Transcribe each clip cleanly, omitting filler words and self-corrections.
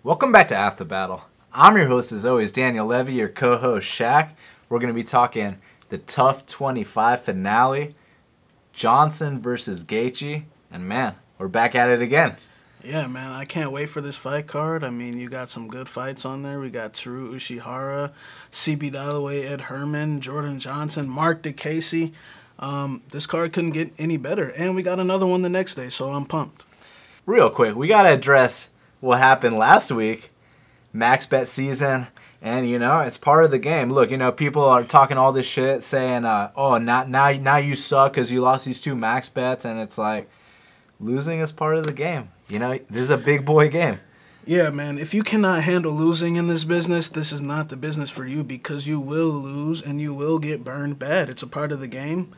Welcome back to After Battle. I'm your host as always, Daniel Levi, your co-host Shaq. We're going to be talking the TUF 25 finale, Johnson versus Gaethje, and man, we're back at it again. Yeah, man, I can't wait for this fight card. I mean, you got some good fights on there. We got Teru Ishihara, CB Dollaway, Ed Herman, Jordan Johnson, Mark DeCasey. This card couldn't get any better, and we got another one the next day, so I'm pumped. Real quick, we got to address what happened last week, max bet season, and it's part of the game. Look, people are talking all this shit, saying, now you suck because you lost these two max bets, and it's like, losing is part of the game. This is a big boy game. Yeah, man, if you cannot handle losing in this business, this is not the business for you, because you will lose and you will get burned bad. It's a part of the game.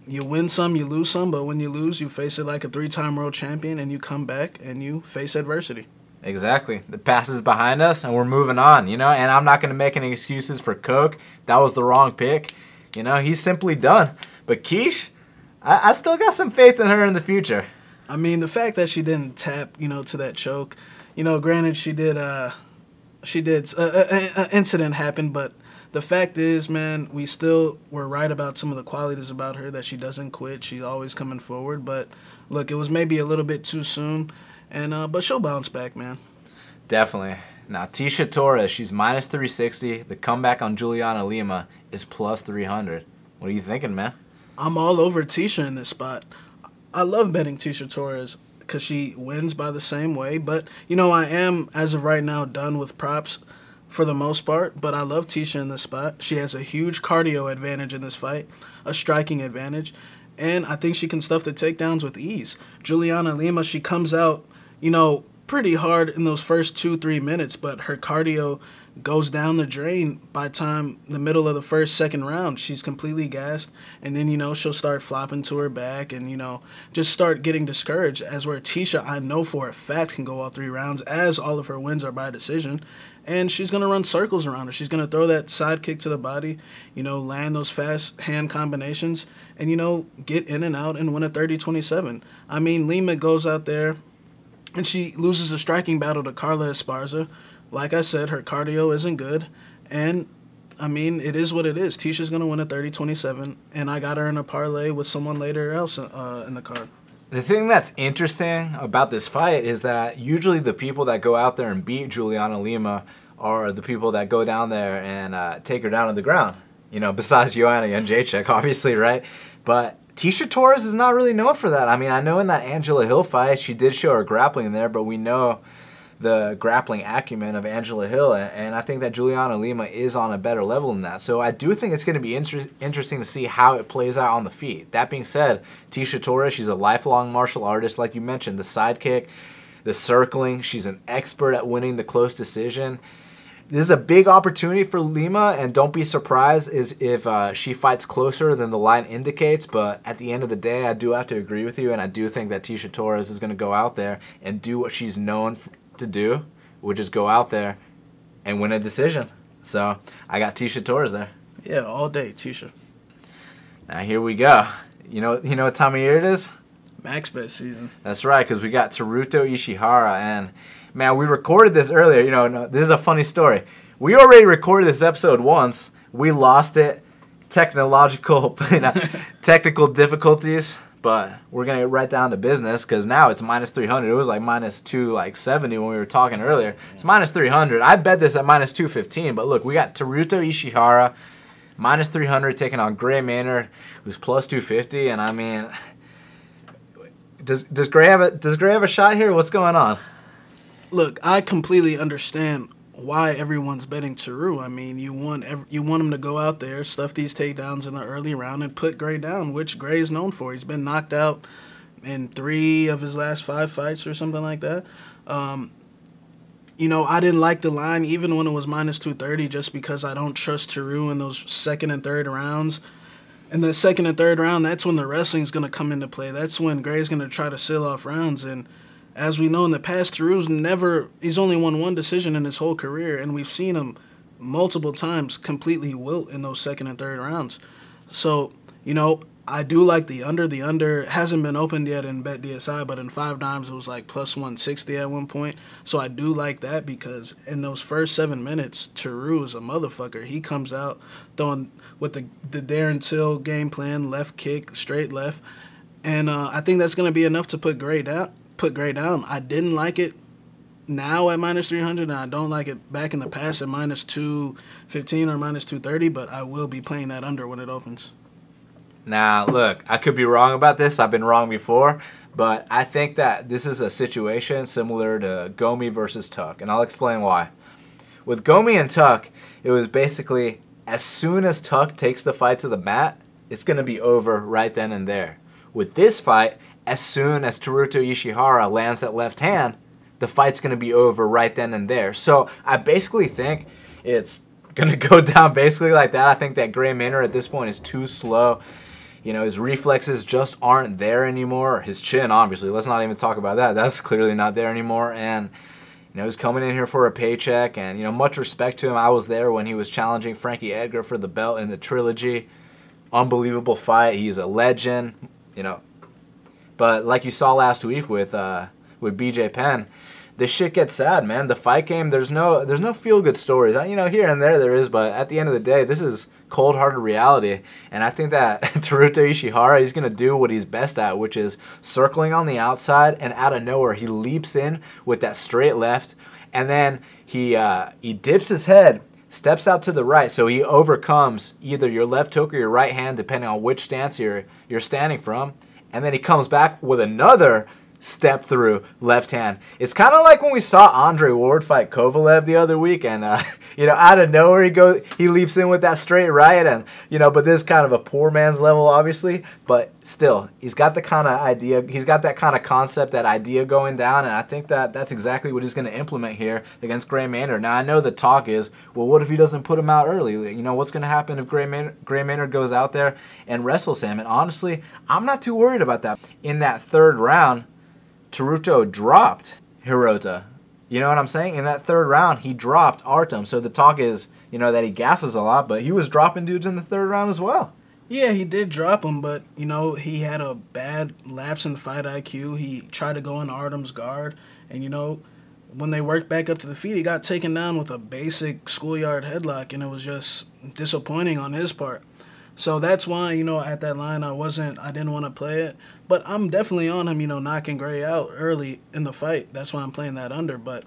You win some, you lose some, but when you lose, you face it like a 3-time world champion, and you come back and you face adversity. Exactly. The past is behind us, and we're moving on, and I'm not going to make any excuses for Coke. That was the wrong pick. He's simply done. But Keish, I still got some faith in her in the future. I mean, the fact that she didn't tap, to that choke, granted she did, an incident happened, but the fact is, man, we still were right about some of the qualities about her, that she doesn't quit. She's always coming forward. But, look, it was maybe a little bit too soon. But she'll bounce back, man. Definitely. Now, Tecia Torres, she's minus 360. The comeback on Juliana Lima is plus 300. What are you thinking, man? I'm all over Tecia in this spot. I love betting Tecia Torres because she wins by the same way. But, I am, as of right now, done with props for the most part. But I love Tecia in this spot. She has a huge cardio advantage in this fight, a striking advantage. And I think she can stuff the takedowns with ease. Juliana Lima, she comes out, pretty hard in those first 2-3 minutes, but her cardio goes down the drain by the middle of the second round. She's completely gassed, and then, she'll start flopping to her back and, just start getting discouraged, as where Tecia, I know for a fact, can go all 3 rounds, as all of her wins are by decision, and she's going to run circles around her. She's going to throw that side kick to the body, land those fast hand combinations, and, get in and out and win a 30-27. I mean, Lima goes out there, and she loses a striking battle to Carla Esparza. Like I said, her cardio isn't good. And, I mean, it is what it is. Ticia's going to win a 30-27, and I got her in a parlay with someone later else in the card. The thing that's interesting about this fight is that usually the people that go out there and beat Juliana Lima are the people that go down there and take her down to the ground. Besides Joanna Jędrzejczyk, obviously, right? But Tecia Torres is not really known for that. I mean, I know in that Angela Hill fight, she did show her grappling there, but we know the grappling acumen of Angela Hill, and I think that Juliana Lima is on a better level than that. So I do think it's going to be interesting to see how it plays out on the feet. That being said, Tecia Torres, she's a lifelong martial artist, like you mentioned. The sidekick, the circling, she's an expert at winning the close decision. This is a big opportunity for Lima, and don't be surprised if she fights closer than the line indicates. But at the end of the day, I do have to agree with you, and I do think that Tecia Torres is going to go out there and do what she's known to do, which is go out there and win a decision. So I got Tecia Torres there. Yeah, all day, Tecia. Now here we go. You know what time of year it is? Max bet season. That's right, because we got Teru Ishihara, and man, we recorded this earlier. This is a funny story. We already recorded this episode once. We lost it. Technical difficulties. But we're going to get right down to business because now it's minus 300. It was like minus 270 when we were talking earlier. It's minus 300. I bet this at minus 215. But look, we got Teru Ishihara, minus 300, taking on Maynard, who's plus 250. And I mean, does Gray have a shot here? What's going on? Look, I completely understand why everyone's betting Teru. I mean, you want him to go out there, stuff these takedowns in the early round, and put Gray down, which Gray is known for. He's been knocked out in 3 of his last 5 fights or something like that. I didn't like the line even when it was minus 230, just because I don't trust Teru in those second and third rounds. In the second and third round, that's when the wrestling's going to come into play. That's when Gray's going to try to seal off rounds, and as we know in the past, he's only won 1 decision in his whole career, and we've seen him multiple times completely wilt in those second and third rounds. So, I do like the under. The under hasn't been opened yet in Bet DSI, but in 5 dimes it was like plus 160 at one point. So I do like that because in those first 7 minutes, Theodorou is a motherfucker. He comes out throwing with the Darren Till game plan, left kick, straight left, and I think that's going to be enough to put Gray down. I didn't like it now at minus 300, and I don't like it back in the past at minus 215 or minus 230, but I will be playing that under when it opens. Now, look, I could be wrong about this. I've been wrong before, but I think that this is a situation similar to Gomi versus Tuck, and I'll explain why. With Gomi and Tuck, it was basically as soon as Tuck takes the fight to the mat, it's going to be over right then and there. With this fight, as soon as Teruto Ishihara lands that left hand, the fight's going to be over right then and there. So I basically think it's going to go down basically like that. I think that Gray Maynard at this point is too slow. You know, his reflexes just aren't there anymore. His chin, obviously, let's not even talk about that. That's clearly not there anymore. And, you know, he's coming in here for a paycheck. And, you know, much respect to him. I was there when he was challenging Frankie Edgar for the belt in the trilogy. Unbelievable fight. He's a legend, you know. But like you saw last week with BJ Penn, this shit gets sad, man. The fight game, there's no feel-good stories. You know, here and there is, but at the end of the day, this is cold-hearted reality. And I think that Teruto Ishihara, he's going to do what he's best at, which is circling on the outside, and out of nowhere, he leaps in with that straight left, and then he dips his head, steps out to the right, so he overcomes either your left hook or your right hand, depending on which stance you're standing from, and then he comes back with another step through left hand. It's kind of like when we saw Andre Ward fight Kovalev the other week, and you know, out of nowhere he leaps in with that straight right, and you know, but this is kind of a poor man's level, obviously, but still, he's got the kind of idea, he's got that kind of concept, that idea going down, and I think that that's exactly what he's going to implement here against Gray Maynard. Now, I know the talk is, well, what if he doesn't put him out early? You know, what's going to happen if Gray Maynard goes out there and wrestles him? And honestly, I'm not too worried about that. In that third round, Teruto dropped Hirota. You know what I'm saying? In that third round, he dropped Artem. So the talk is, you know, that he gasses a lot, but he was dropping dudes in the third round as well. Yeah, he did drop him, but, you know, he had a bad lapse in fight IQ. He tried to go in Artem's guard, and, you know, when they worked back up to the feet, he got taken down with a basic schoolyard headlock, and it was just disappointing on his part. So that's why, you know, at that line, I didn't want to play it. But I'm definitely on him, you know, knocking Gray out early in the fight. That's why I'm playing that under. But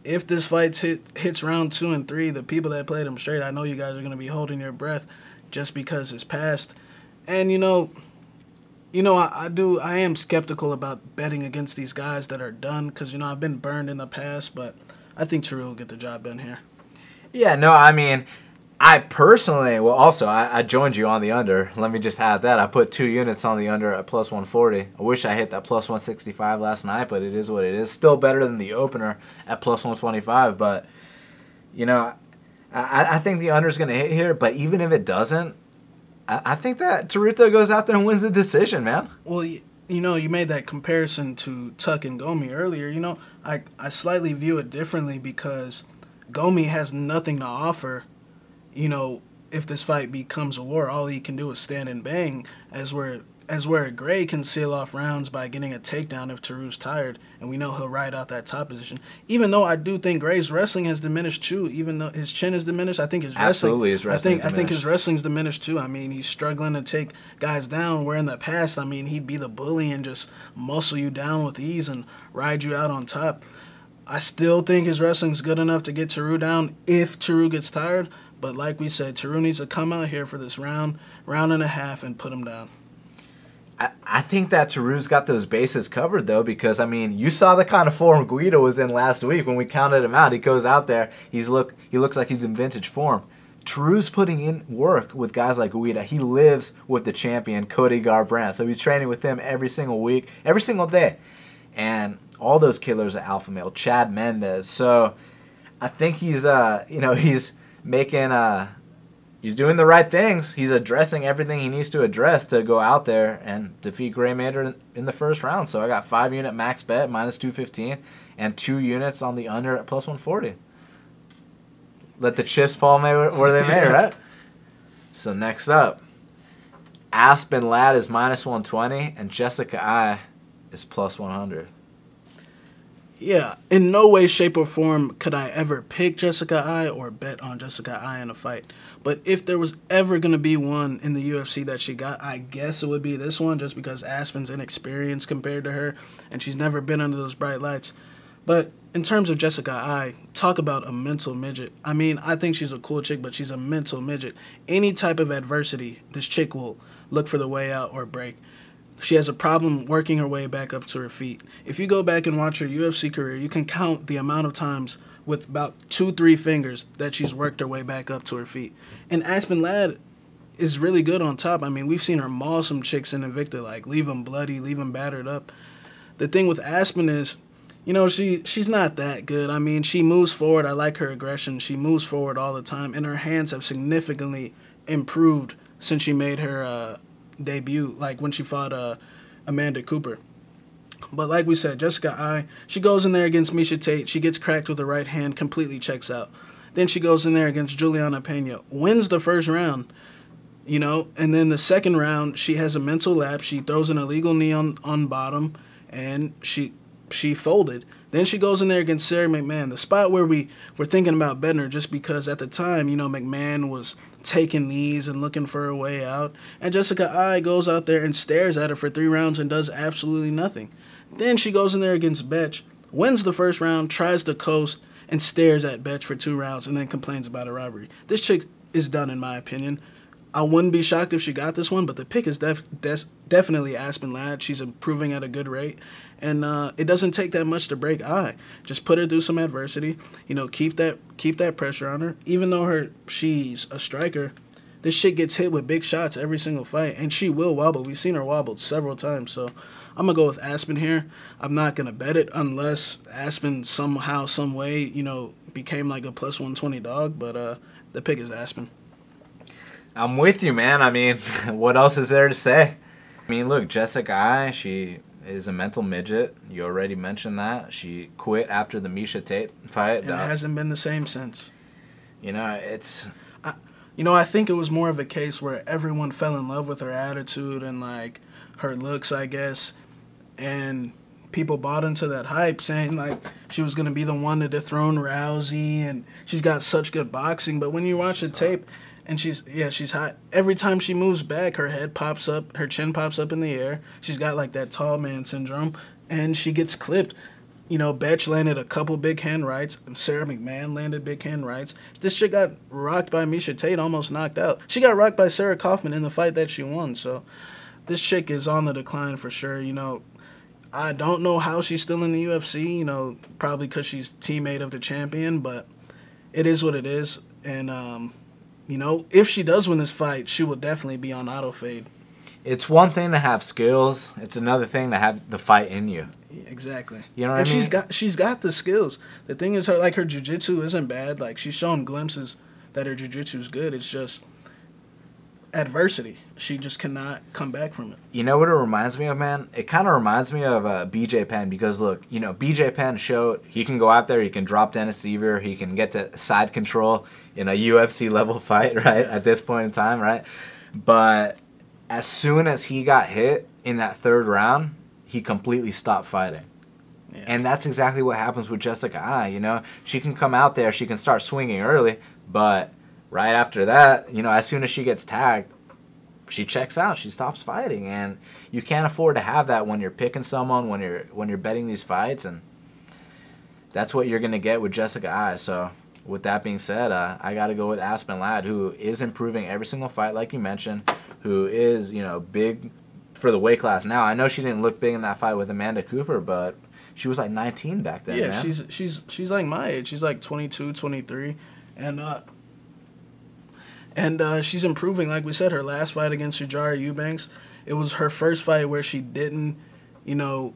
if this fight hits round 2 and 3, the people that played him straight, I know you guys are going to be holding your breath just because it's past. And, I am skeptical about betting against these guys that are done because, you know, I've been burned in the past. But I think Teruto will get the job done here. Yeah, no, I mean, I personally, well, also, I joined you on the under. Let me just add that. I put 2 units on the under at plus 140. I wish I hit that plus 165 last night, but it is what it is. Still better than the opener at plus 125. But, you know, I think the under is going to hit here. But even if it doesn't, I think that Teruto goes out there and wins the decision, man. Well, you know, you made that comparison to Tuck and Gomi earlier. You know, I slightly view it differently because Gomi has nothing to offer. You know, if this fight becomes a war, all he can do is stand and bang, as where Gray can seal off rounds by getting a takedown if Teruto's tired, and we know he'll ride out that top position. Even though I do think Gray's wrestling has diminished too, even though his chin is diminished, I think his wrestling. I think his wrestling's diminished too. I mean, he's struggling to take guys down. Where in the past, I mean, he'd be the bully and just muscle you down with ease and ride you out on top. I still think his wrestling's good enough to get Teruto down if Teruto gets tired. But like we said, Teruto needs to come out here for this round and a half, and put him down. I think that Teruto's got those bases covered, though, because, I mean, you saw the kind of form Guido was in last week when we counted him out. He goes out there, he looks like he's in vintage form. Teruto's putting in work with guys like Guido. He lives with the champion, Cody Garbrandt. So he's training with him every single week, every single day. And all those killers are alpha male. Chad Mendez. So I think he's he's doing the right things. He's addressing everything he needs to address to go out there and defeat Gray Maynard in the first round. So I got 5-unit max bet, minus 215, and 2 units on the under at plus 140. Let the chips fall where they may, right? So next up, Aspen Ladd is -120, and Jessica Ai is +100. Yeah, in no way, shape, or form could I ever pick Jessica Ai or bet on Jessica Ai in a fight. But if there was ever going to be one in the UFC that she got, I guess it would be this one, just because Aspen's inexperienced compared to her, and she's never been under those bright lights. But in terms of Jessica Ai, talk about a mental midget. I mean, I think she's a cool chick, but she's a mental midget. Any type of adversity, this chick will look for the way out or break. She has a problem working her way back up to her feet. If you go back and watch her UFC career, you can count the amount of times with about 2-3 fingers that she's worked her way back up to her feet. And Aspen Ladd is really good on top. I mean, we've seen her maul some chicks in Invicta, like leave them bloody, leave them battered up. The thing with Aspen is, you know, she's not that good. I mean, she moves forward. I like her aggression. She moves forward all the time, and her hands have significantly improved since she made her debut, like when she fought Amanda Cooper. But like we said, Jessica Ai, she goes in there against Miesha Tate. She gets cracked with the right hand, completely checks out. Then she goes in there against Juliana Pena, wins the first round, you know, and then the second round, she has a mental lapse. She throws an illegal knee on bottom, and she folded. Then she goes in there against Sarah McMahon, the spot where we were thinking about betting her, just because at the time, you know, McMahon was taking knees and looking for a way out. And Jessica Ai goes out there and stares at her for 3 rounds and does absolutely nothing. Then she goes in there against Betch, wins the first round, tries to coast, and stares at Betch for 2 rounds and then complains about a robbery. This chick is done, in my opinion. I wouldn't be shocked if she got this one, but the pick is definitely Aspen Ladd. She's improving at a good rate, and it doesn't take that much to break Ai. Just put her through some adversity. You know, keep that pressure on her. Even though she's a striker, this shit gets hit with big shots every single fight, and she will wobble. We've seen her wobbled several times, so I'm gonna go with Aspen here. I'm not gonna bet it unless Aspen somehow, some way, you know, became like a +120 dog. But the pick is Aspen. I'm with you, man. I mean, what else is there to say? I mean, look, Jessica Ai, she is a mental midget. You already mentioned that. She quit after the Miesha Tate fight. And it hasn't been the same since. You know, it's... I think it was more of a case where everyone fell in love with her attitude and, like, her looks, I guess. And people bought into that hype, saying, like, she was going to be the one to dethrone Rousey, and she's got such good boxing. But when you watch the tape... And she's hot. Every time she moves back, her head pops up, her chin pops up in the air. She's got like that tall man syndrome, and she gets clipped. You know, Betch landed a couple big hand rights, and Sarah McMahon landed big hand rights. This chick got rocked by Miesha Tate, almost knocked out. She got rocked by Sarah Kaufman in the fight that she won. So this chick is on the decline for sure. You know, I don't know how she's still in the UFC, you know, probably because she's teammate of the champion, but it is what it is. And, you know, if she does win this fight, she will definitely be on auto fade. It's one thing to have skills. It's another thing to have the fight in you. Exactly. You know what I mean? And she's got the skills. The thing is, her jiu-jitsu isn't bad. Like, she's shown glimpses that her jiu-jitsu is good. It's just adversity. She just cannot come back from it. You know what it reminds me of, man? It kind of reminds me of BJ Penn, because, look, you know, BJ Penn showed he can go out there, he can drop Dennis Seaver, he can get to side control in a UFC-level fight, right, at this point in time, right? But as soon as he got hit in that 3rd round, he completely stopped fighting. Yeah. And that's exactly what happens with Jessica Ai, you know? She can come out there, she can start swinging early, but right after that, you know, as soon as she gets tagged, she checks out. She stops fighting, and you can't afford to have that when you're picking someone, when you're betting these fights, and that's what you're gonna get with Jessica Ai. So, with that being said, I got to go with Aspen Ladd, who is improving every single fight, like you mentioned, who is, you know, big for the weight class now. I know she didn't look big in that fight with Amanda Cooper, but she was like 19 back then. Yeah, man. she's like my age. She's like 22, 23, and she's improving. Like we said, her last fight against Sijara Eubanks, it was her first fight where she didn't, you know,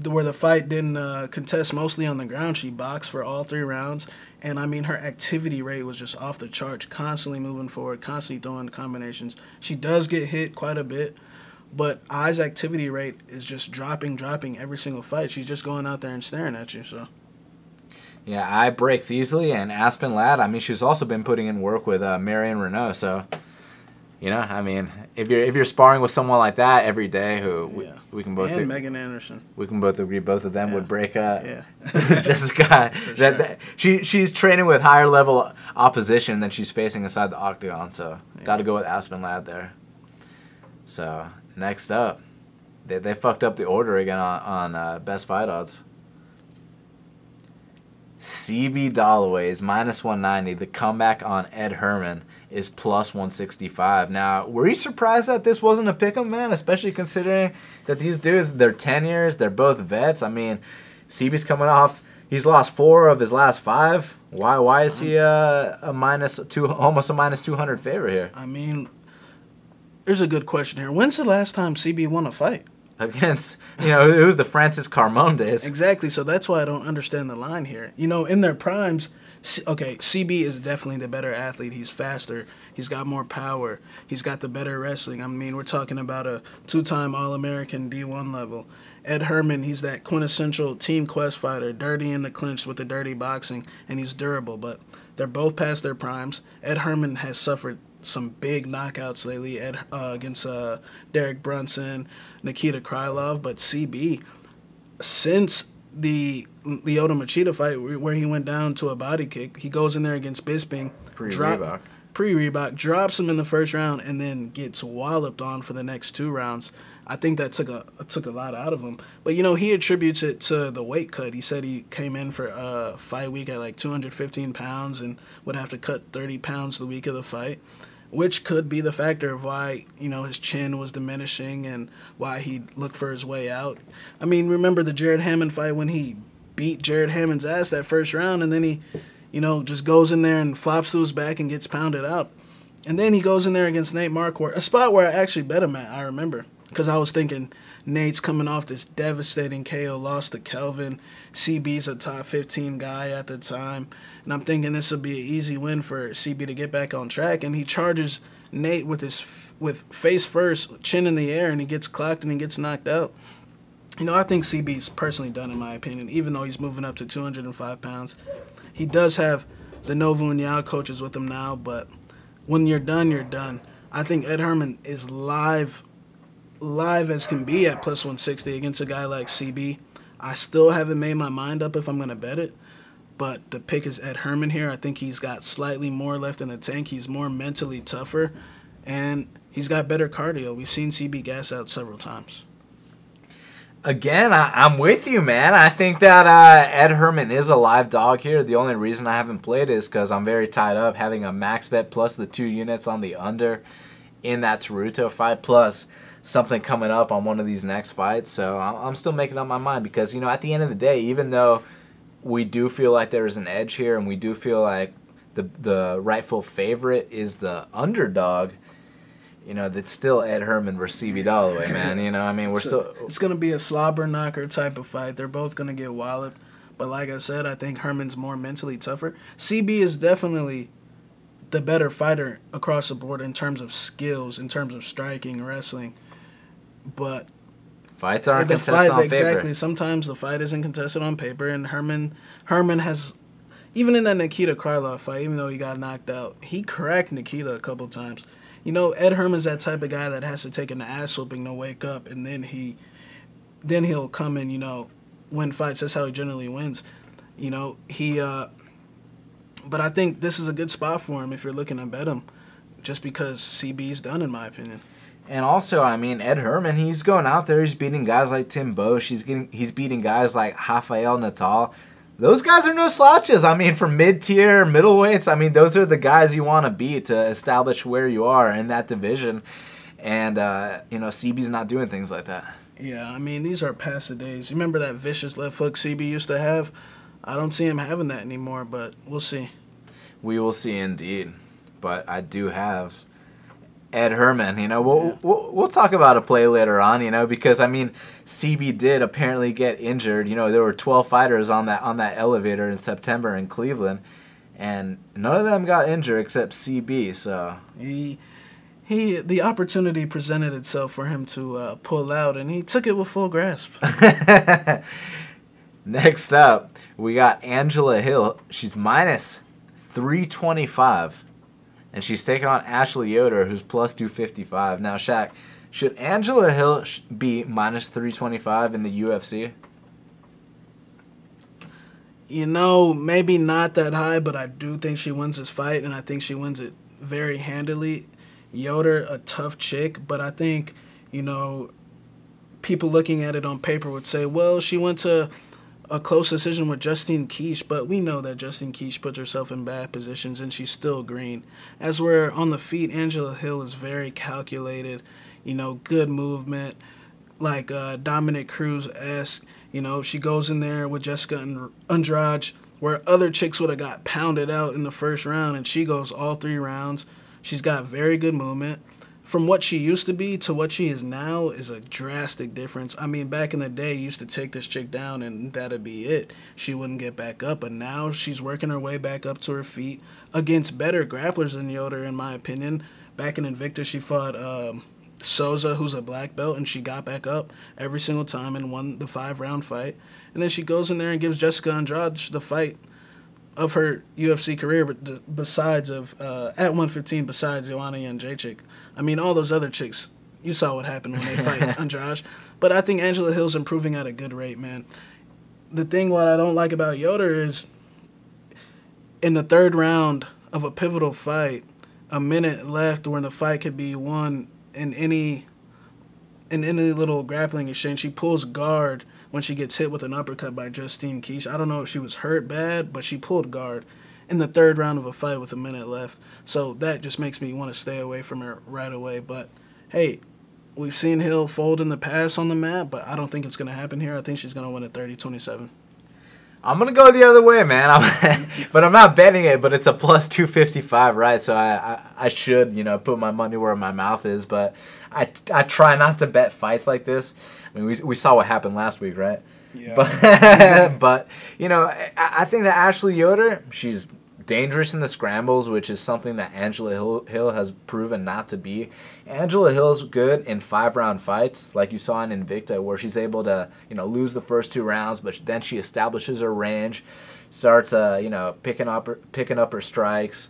where the fight didn't contest mostly on the ground. She boxed for all 3 rounds, and I mean, her activity rate was just off the charts, constantly moving forward, constantly throwing combinations. She does get hit quite a bit, but Ai's activity rate is just dropping every single fight. She's just going out there and staring at you, so... Yeah, Ai breaks easily, and Aspen Ladd, I mean, she's also been putting in work with Marion Renault, so You know, I mean, if you're sparring with someone like that every day, who we can both and Megan Anderson, we can both agree both of them would break Jessica. She's training with higher level opposition than she's facing inside the octagon. So got to go with Aspen Ladd there. So next up, they fucked up the order again on best fight odds. CB Dollaway is -190. The comeback on Ed Herman is +165. Now, were you surprised that this wasn't a pick'em, man? Especially considering that these dudes, they're 10 years, they're both vets. I mean, CB's coming off, he's lost 4 of his last 5. Why is he almost a -200 favorite here? I mean, there's a good question here. When's the last time CB won a fight? Against, it was the Francis Carmon days. Exactly, so that's why I don't understand the line here. In their primes, CB is definitely the better athlete. He's faster. He's got more power. He's got the better wrestling. I mean, we're talking about a 2-time All-American D1 level. Ed Herman, he's that quintessential Team Quest fighter, dirty in the clinch with the dirty boxing, and he's durable. But they're both past their primes. Ed Herman has suffered some big knockouts lately against Derek Brunson, Nikita Krylov, but CB, since the Lyoto Machida fight where he went down to a body kick, he goes in there against Bisping, pre-Reebok, drops him in the first round, and then gets walloped on for the next 2 rounds. I think that took a lot out of him. But, he attributes it to the weight cut. He said he came in for fight week at like 215 pounds and would have to cut 30 pounds the week of the fight, which could be the factor of why, his chin was diminishing and why he looked for his way out. I mean, remember the Jared Hammond fight when he beat Jared Hammond's ass that first round, and then he, just goes in there and flops to his back and gets pounded out. And then he goes in there against Nate Marquardt, a spot where I actually bet him at, I remember, because I was thinking Nate's coming off this devastating KO loss to Kelvin. CB's a top 15 guy at the time. And I'm thinking this will be an easy win for CB to get back on track. And he charges Nate with face first, chin in the air, and he gets clocked and he gets knocked out. I think CB's personally done, in my opinion, even though he's moving up to 205 pounds. He does have the Novu and Yao coaches with him now, but when you're done, you're done. I think Ed Herman is live as can be at +160 against a guy like CB. I still haven't made my mind up if I'm going to bet it, but the pick is Ed Herman here. I think he's got slightly more left in the tank. He's more mentally tougher, and he's got better cardio. We've seen CB gas out several times. Again, I'm with you, man. I think that Ed Herman is a live dog here. The only reason I haven't played is because I'm very tied up having a max bet plus the 2 units on the under in that Teruto fight, plus something coming up on one of these next fights. So I'm still making up my mind because, at the end of the day, even though we do feel like there is an edge here and we do feel like the rightful favorite is the underdog, that's still Ed Herman versus CB Dollaway, man. It's going to be a slobber knocker type of fight. They're both going to get walloped. But like I said, I think Herman's more mentally tougher. CB is definitely the better fighter across the board in terms of skills, in terms of striking, wrestling. But fights aren't contested on paper. Exactly. Sometimes the fight isn't contested on paper, and Herman has, even in that Nikita Krylov fight, even though he got knocked out, he cracked Nikita a couple times. Ed Herman's that type of guy that has to take an ass whooping to wake up, and then he'll come and win fights. That's how he generally wins. But I think this is a good spot for him if you're looking to bet him, just because CB's done, in my opinion. And also, Ed Herman, he's going out there, he's beating guys like Tim Bosch, he's beating guys like Rafael Natal. Those guys are no slouches. For mid-tier, middleweights, those are the guys you want to beat to establish where you are in that division. And, CB's not doing things like that. Yeah, these are past the days. You remember that vicious left hook CB used to have? I don't see him having that anymore, but we'll see. We will see indeed. But I do have Ed Herman. We'll talk about a play later on, because CB did apparently get injured. There were 12 fighters on that elevator in September in Cleveland, and none of them got injured except CB. So the opportunity presented itself for him to pull out, and he took it with full grasp. Next up, we got Angela Hill. She's -325. and she's taking on Ashley Yoder, who's plus 255. Now, Shaq, should Angela Hill be minus 325 in the UFC? You know, maybe not that high, but I do think she wins this fight, and I think she wins it very handily. Yoder, a tough chick, but I think, you know, people looking at it on paper would say, well, she went to a close decision with Justine Kish, but we know that Justine Kish puts herself in bad positions, and she's still green. As we're on the feet, Angela Hill is very calculated, you know, good movement, like Dominic Cruz-esque. You know, she goes in there with Jessica Andrade, where other chicks would have got pounded out in the first round, and she goes all 3 rounds. She's got very good movement. From what she used to be to what she is now is a drastic difference. I mean, back in the day, you used to take this chick down and that'd be it. She wouldn't get back up, but now she's working her way back up to her feet against better grapplers than Yoder, in my opinion. Back in Invicta, she fought Souza, who's a black belt, and she got back up every single time and won the 5-round fight. And then she goes in there and gives Jessica Andrade the fight of her UFC career, but besides at 115, besides Joanna Jędrzejczyk. I mean, all those other chicks, you saw what happened when they fight Andrade. But I think Angela Hill's improving at a good rate, man. The thing what I don't like about Yoder is in the 3rd round of a pivotal fight, a minute left when the fight could be won in any little grappling exchange, she pulls guard when she gets hit with an uppercut by Justine Kish. I don't know if she was hurt bad, but she pulled guard in the 3rd round of a fight with a minute left. So that just makes me want to stay away from her right away. But, hey, we've seen Hill fold in the past on the mat, but I don't think it's going to happen here. I think she's going to win at 30-27. I'm going to go the other way, man. But I'm not betting it, but it's a plus 255, right? So I should, you know, put my money where my mouth is. But I try not to bet fights like this. I mean, we saw what happened last week, right? Yeah. But you know, I think that Ashley Yoder, she's dangerous in the scrambles, which is something that Angela Hill has proven not to be. Angela Hill's good in 5-round fights, like you saw in Invicta, where she's able to, you know, lose the first 2 rounds, but then she establishes her range, starts, you know, picking up her strikes.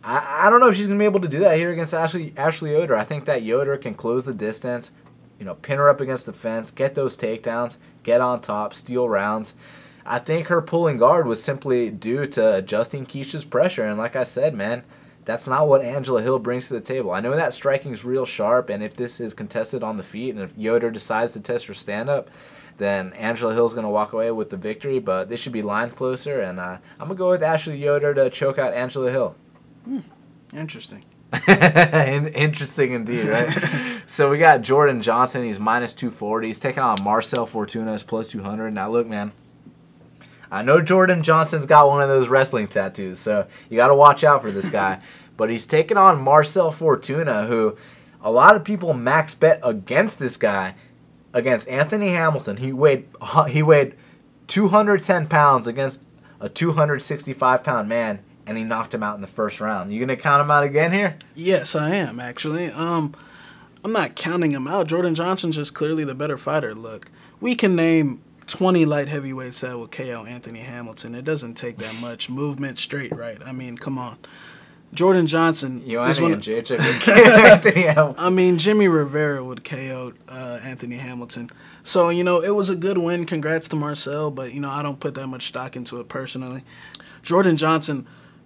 I don't know if she's gonna be able to do that here against Ashley Yoder. I think that Yoder can close the distance, you know, pin her up against the fence, get those takedowns, get on top, steal rounds. I think her pulling guard was simply due to Justine Kish's pressure. And like I said, man, that's not what Angela Hill brings to the table. I know that striking is real sharp, and if this is contested on the feet, and if Yoder decides to test her stand-up, then Angela Hill's going to walk away with the victory. But this should be lined closer, and I'm going to go with Ashley Yoder to choke out Angela Hill. Interesting. Interesting indeed, right? So we got Jordan Johnson. He's minus 240. He's taking on Marcel Fortuna as plus 200. Now, look, man, I know Jordan Johnson's got one of those wrestling tattoos, so you got to watch out for this guy. But he's taking on Marcel Fortuna, who a lot of people max bet against this guy, against Anthony Hamilton. He weighed 210 pounds against a 265-pound man, and he knocked him out in the first round. You gonna count him out again here? Yes, I am, actually. I'm not counting him out. Jordan Johnson's just clearly the better fighter. Look, we can name 20 light heavyweights that will KO Anthony Hamilton. It doesn't take that much movement straight right. I mean, come on. Jordan Johnson is one of Anthony Hamilton. I mean, Jimmy Rivera would KO Anthony Hamilton. So, you know, it was a good win. Congrats to Marcel, but, you know, I don't put that much stock into it personally. Jordan Johnson,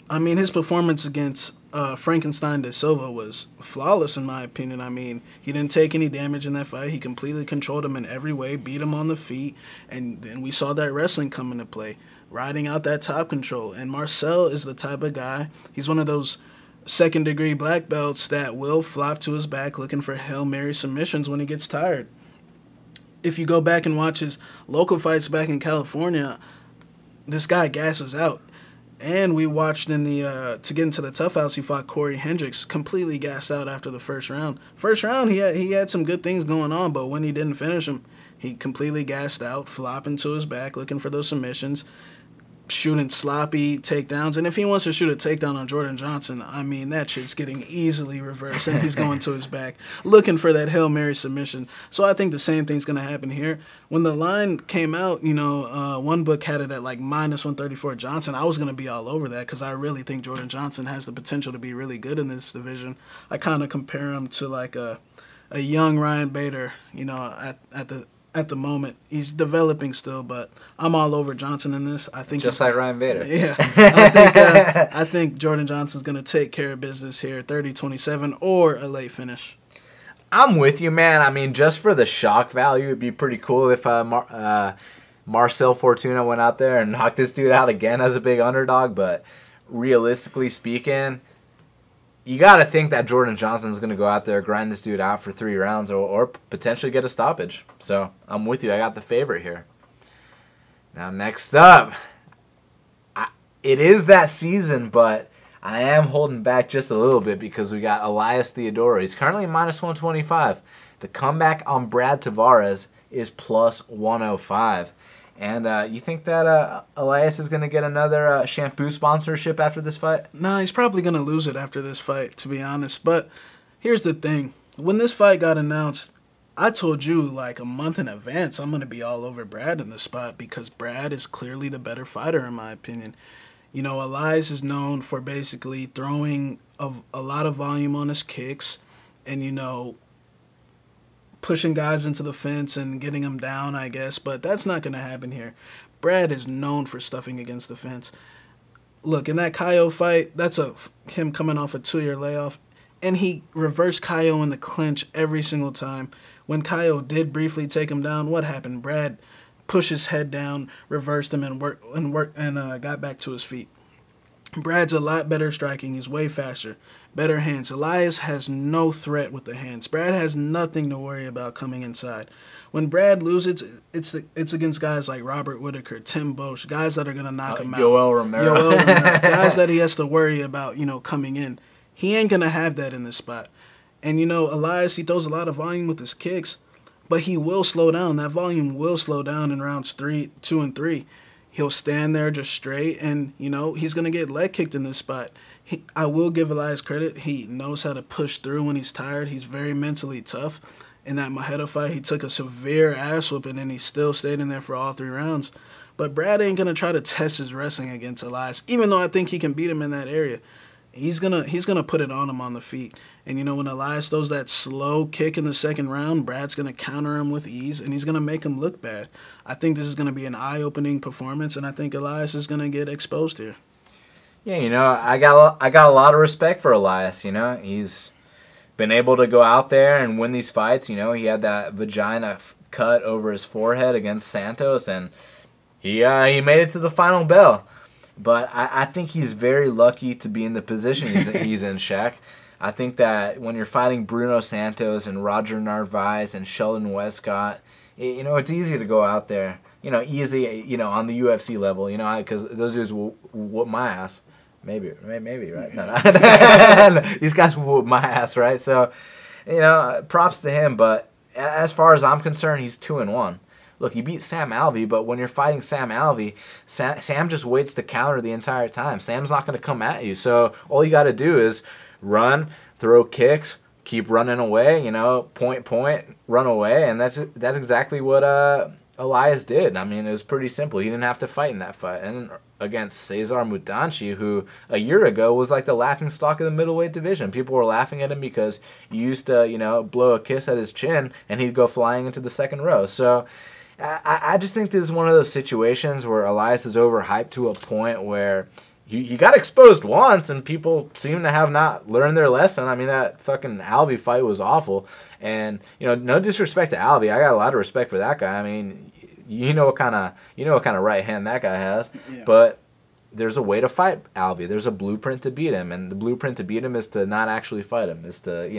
I mean, his performance against Frankenstein de Silva was flawless in my opinion. I mean, he didn't take any damage in that fight. He completely controlled him in every way, beat him on the feet, and then we saw that wrestling come into play, riding out that top control. And Marcel is the type of guy, he's one of those second-degree black belts that will flop to his back looking for Hail Mary submissions when he gets tired. If you go back and watch his local fights back in California, this guy gasses out. And we watched in the to get into the tough house, he fought Corey Hendricks, completely gassed out after the first round. First round, he had some good things going on, but when he didn't finish him, he completely gassed out, flopping to his back, looking for those submissions. shooting sloppy takedowns. And if he wants to shoot a takedown on Jordan Johnson, I mean, that shit's getting easily reversed, and he's going to his back, looking for that Hail Mary submission. So I think the same thing's going to happen here. When the line came out, one book had it at like -134 Johnson. I was going to be all over that because I really think Jordan Johnson has the potential to be really good in this division. I kind of compare him to like a young Ryan Bader, at the moment. He's developing still, but I'm all over Johnson in this. I think just like Ryan Bader. Yeah. I think Jordan Johnson's going to take care of business here, 30-27 or a late finish. I'm with you, man. I mean, just for the shock value, it'd be pretty cool if Marcel Fortuna went out there and knocked this dude out again as a big underdog, but realistically speaking, you got to think that Jordan Johnson's going to go out there, grind this dude out for 3 rounds, or potentially get a stoppage. So I'm with you. I got the favorite here. Now, next up, it is that season, but I am holding back just a little bit because we got Elias Theodorou. He's currently -125. The comeback on Brad Tavares is +105. And you think that Elias is going to get another shampoo sponsorship after this fight? No, he's probably going to lose it after this fight, to be honest. But here's the thing. When this fight got announced, I told you like a month in advance I'm going to be all over Brad in this spot because Brad is clearly the better fighter in my opinion. Elias is known for basically throwing a lot of volume on his kicks and, pushing guys into the fence and getting them down, I guess. But that's not going to happen here. Brad is known for stuffing against the fence. Look, in that Caio fight, that's him coming off a 2-year layoff. And he reversed Caio in the clinch every single time. When Caio did briefly take him down, what happened? Brad pushed his head down, reversed him, and got back to his feet. Brad's a lot better striking. He's way faster. Better hands. Elias has no threat with the hands. Brad has nothing to worry about coming inside. When Brad loses, it's against guys like Robert Whittaker, Tim Bosch, guys that are going to knock him out. Yoel Romero. Guys that he has to worry about, coming in. He ain't going to have that in this spot. And, Elias, he throws a lot of volume with his kicks, but he will slow down. That volume will slow down in rounds 2 and 3. He'll stand there just straight, and, he's going to get leg kicked in this spot. I will give Elias credit. He knows how to push through when he's tired. He's very mentally tough. In that Maheda fight, he took a severe ass whooping, and he still stayed in there for all 3 rounds. But Brad ain't going to try to test his wrestling against Elias, even though I think he can beat him in that area. He's gonna put it on him on the feet. And, when Elias throws that slow kick in the second round, Brad's going to counter him with ease, and he's going to make him look bad. I think this is going to be an eye-opening performance, and I think Elias is going to get exposed here. Yeah, I got a lot of respect for Elias. He's been able to go out there and win these fights. He had that vagina cut over his forehead against Santos, and he made it to the final bell. But I think he's very lucky to be in the position he's in, Shaq. I think that when you're fighting Bruno Santos and Roger Narvaez and Sheldon Westcott, it's easy to go out there. Easy, on the UFC level, because those dudes will whoop my ass. Maybe, right? No. These guys will whoop my ass, right? So, props to him. But as far as I'm concerned, he's 2-1. Look, he beat Sam Alvey, but when you're fighting Sam Alvey, Sam just waits to counter the entire time. Sam's not going to come at you. So all you got to do is run, throw kicks, keep running away, point, run away. And that's exactly what Elias did. I mean, it was pretty simple. He didn't have to fight in that fight. And against Cesar Mutanchi, who a year ago was like the laughingstock of the middleweight division. People were laughing at him because he used to, blow a kiss at his chin and he'd go flying into the second row. So I just think this is one of those situations where Elias is overhyped to a point where he got exposed once and people seem to have not learned their lesson. I mean, that fucking Alvey fight was awful. And, no disrespect to Alvey. I got a lot of respect for that guy. I mean, you know what kind of right hand that guy has. Yeah. But there's a way to fight Alvey. There's a blueprint to beat him. And the blueprint to beat him is to not actually fight him. Is to,